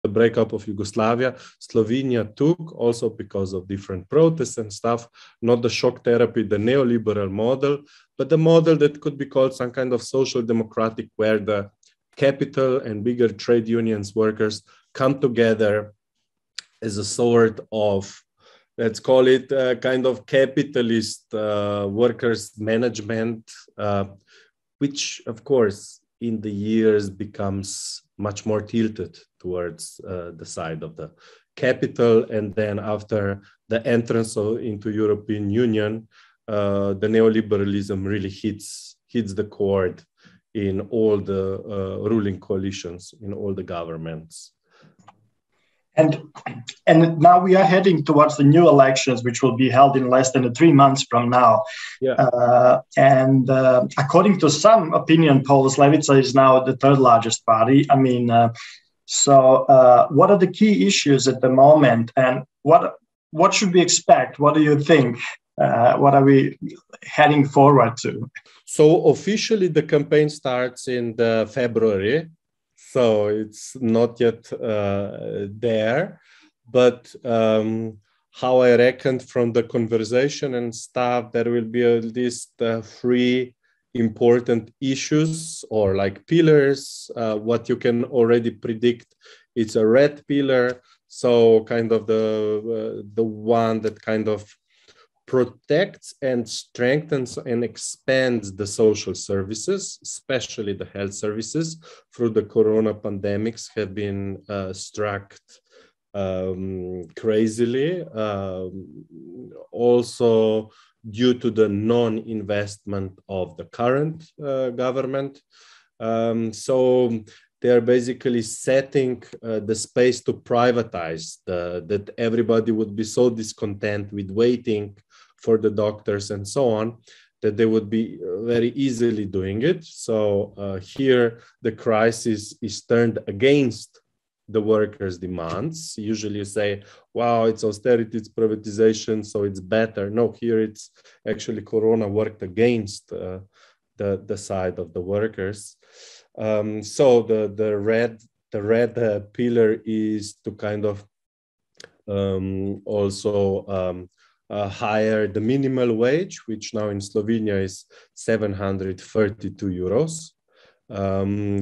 the breakup of Yugoslavia, Slovenia took, also because of different protests and stuff, not the shock therapy, the neoliberal model, but the model that could be called some kind of social democratic, where the capital and bigger trade unions, workers come together as a sort of, let's call it a kind of capitalist workers management, which of course in the years becomes much more tilted towards the side of the capital. And then after the entrance into European Union, the neoliberalism really hits the chord in all the ruling coalitions, in all the governments. And now we are heading towards the new elections, which will be held in less than 3 months from now. Yeah. According to some opinion polls, Levica is now the third largest party. I mean, what are the key issues at the moment, and what should we expect? What do you think? What are we heading forward to? So officially, the campaign starts in February. So it's not yet there, but how I reckoned from the conversation and stuff, there will be at least 3 important issues or like pillars. What you can already predict, it's a red pillar. So kind of the one that kind of protects and strengthens and expands the social services, especially the health services, through the corona pandemics have been struck crazily. Also due to the non-investment of the current government. So they're basically setting the space to privatize, that everybody would be so discontent with waiting for the doctors and so on, that they would be very easily doing it. So here the crisis is turned against the workers' demands. Usually you say, wow, it's austerity, it's privatization, so it's better. No, here it's actually Corona worked against the side of the workers. So the red pillar is to kind of also higher the minimal wage, which now in Slovenia is 732 euros.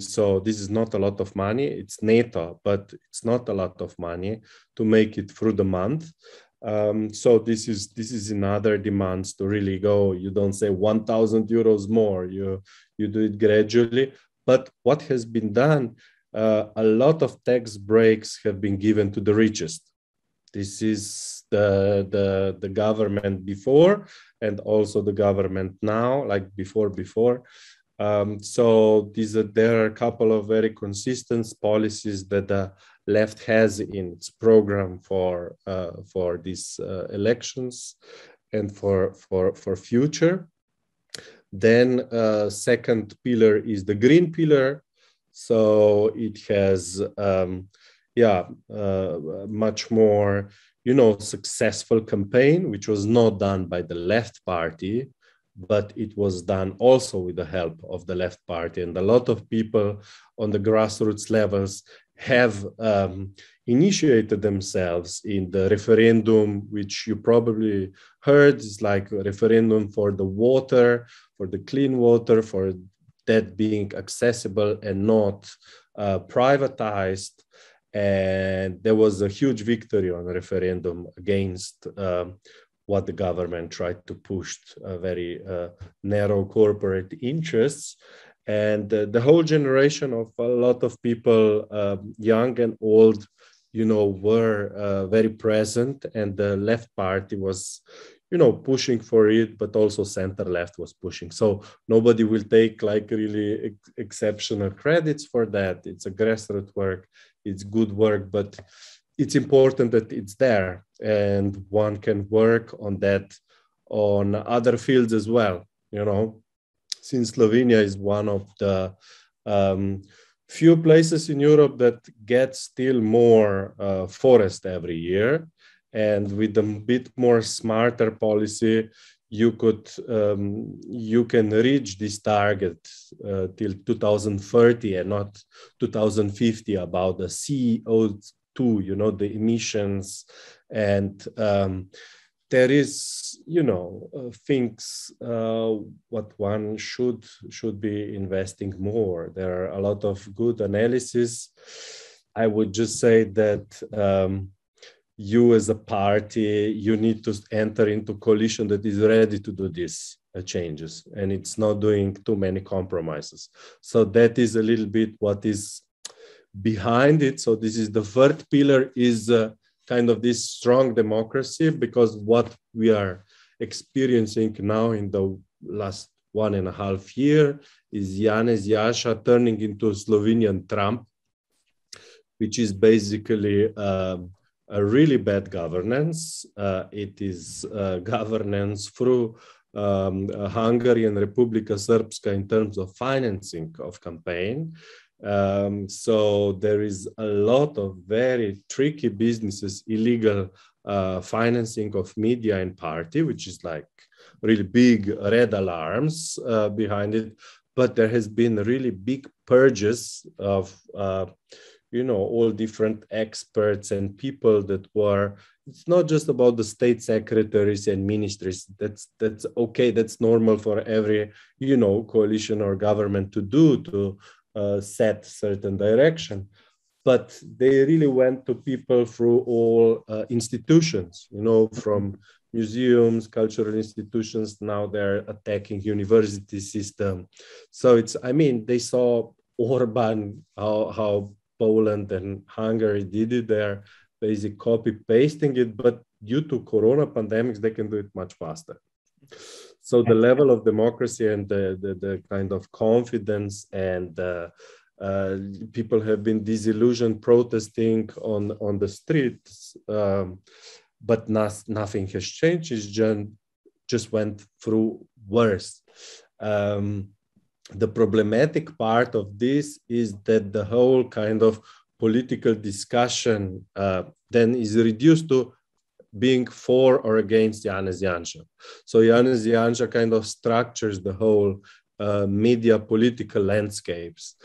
So this is not a lot of money. It's NATO, but it's not a lot of money to make it through the month. So this is another demands to really go. You don't say 1,000 euros more. You do it gradually. But what has been done, a lot of tax breaks have been given to the richest. This is the government before, and also the government now, like before. So there are a couple of very consistent policies that the left has in its program for these elections and for future. Then second pillar is the green pillar. So it has much more, successful campaign, which was not done by the left party, but it was done also with the help of the left party. And a lot of people on the grassroots levels have initiated themselves in the referendum, which you probably heard is like a referendum for the water, for the clean water, for that being accessible and not privatized. And there was a huge victory on the referendum against what the government tried to push, very narrow corporate interests. And the whole generation of a lot of people, young and old, were very present. And the left party was, pushing for it, but also center left was pushing. So nobody will take like really exceptional credits for that. It's a grassroots work. It's good work, but it's important that it's there, and one can work on that on other fields as well. Since Slovenia is one of the few places in Europe that gets still more forest every year, and with a bit more smarter policy, you can reach this target till 2030 and not 2050 about the CO2, you know, the emissions. And there is, you know, things what one should be investing more. There are a lot of good analysis. I would just say that you as a party, you need to enter into coalition that is ready to do these changes, and it's not doing too many compromises. So that is a little bit what is behind it. So this is the third pillar, is kind of this strong democracy, because what we are experiencing now in the last 1.5 years is Janez Janšas turning into a Slovenian Trump, which is basically a really bad governance. It is governance through Hungary and Republika Srpska in terms of financing of campaign. So there is a lot of very tricky businesses, illegal financing of media and party, which is like really big red alarms behind it. But there has been really big purges of you know, all different experts and people that were, it's not just about the state secretaries and ministries. That's okay. That's normal for every, you know, coalition or government to do, to set certain direction. But they really went to people through all institutions, you know, from museums, cultural institutions. Now they're attacking university system. So it's, I mean, they saw Orban, how Poland and Hungary did it. They're basically copy-pasting it, but due to Corona pandemics, they can do it much faster. So the level of democracy and the kind of confidence and people have been disillusioned, protesting on the streets, but nothing has changed. It just went through worse. The problematic part of this is that the whole kind of political discussion then is reduced to being for or against Janez Janšas. So Janez Janšas kind of structures the whole media political landscapes.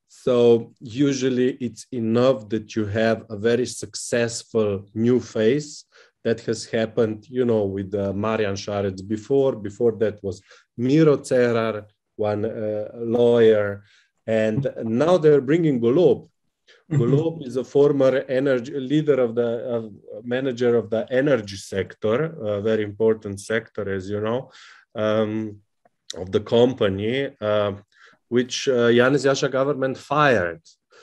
So usually it's enough that you have a very successful new face. That has happened, you know, with Marjan Šarec before. Before that was Miro Cerar, one lawyer, and now they're bringing Golob. Golob is a former energy leader of the manager of the energy sector, a very important sector, as you know, of the company, which Janez Janšas government fired.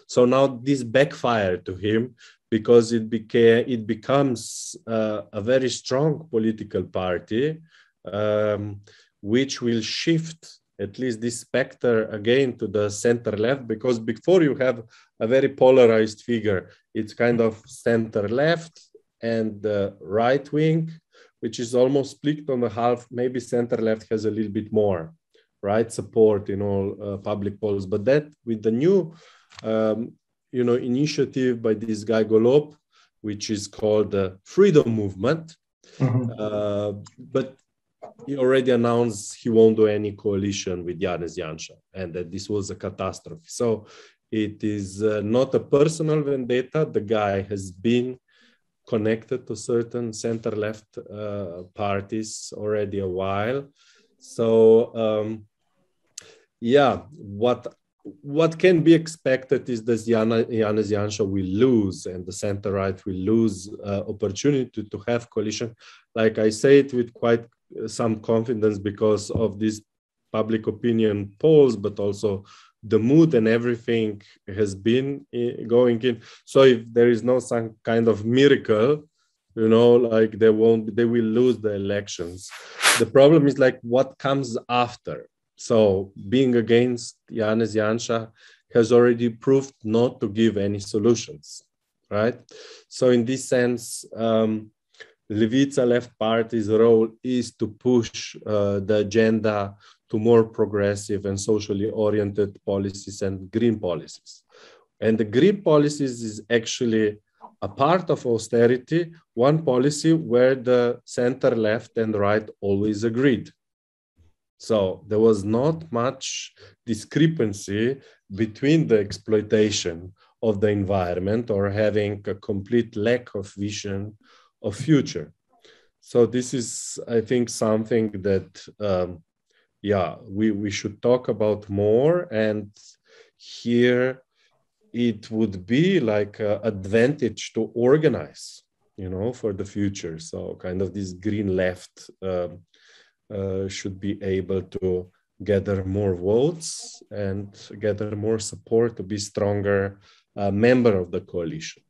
So now this backfired to him, because it becomes a very strong political party, which will shift at least this specter again to the center left, because before you have a very polarized figure. It's kind of center left and the right wing, which is almost split on the half. Maybe center left has a little bit more right support in all public polls, but that with the new initiative by this guy Golob, which is called the Freedom Movement, but he already announced he won't do any coalition with Janez Janšas, and that this was a catastrophe. So it is not a personal vendetta. The guy has been connected to certain center-left parties already a while. So what can be expected is that Janez Janšas will lose, and the center-right will lose opportunity to have coalition. Like I say it with quite some confidence because of these public opinion polls, but also the mood and everything has been going in. So if there is no some kind of miracle, like they will lose the elections. The problem is like what comes after. So being against Janez Janšas has already proved not to give any solutions, right? So in this sense, Levica left party's role is to push the agenda to more progressive and socially oriented policies and green policies. And the green policies is actually a part of austerity, one policy where the center, left, and right always agreed. So there was not much discrepancy between the exploitation of the environment or having a complete lack of vision of future. So this is, I think, something that, we should talk about more. And here it would be like an advantage to organize, for the future. So kind of this green left should be able to gather more votes and gather more support to be stronger member of the coalition.